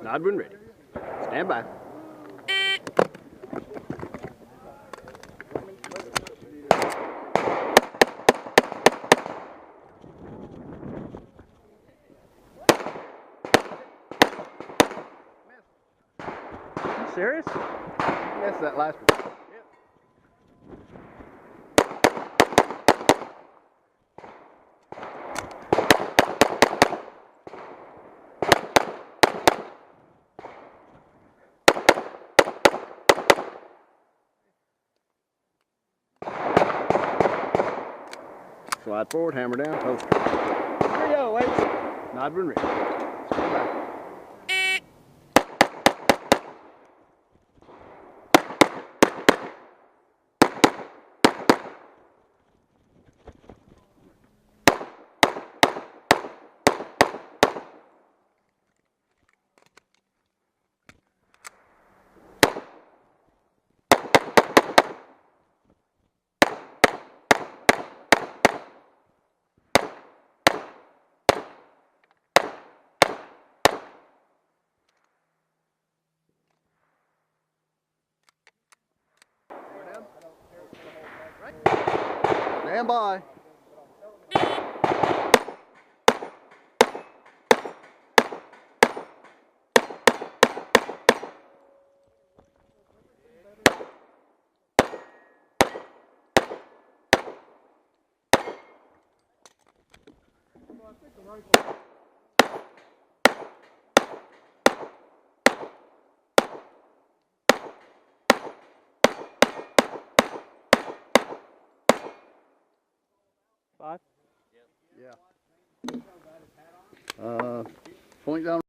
Nod when ready. Stand by. Serious? That's that last one. Slide forward, hammer down, post. Here we go, wait. Nod when ready. Stand by. Stand by. Five? Yeah. Point down.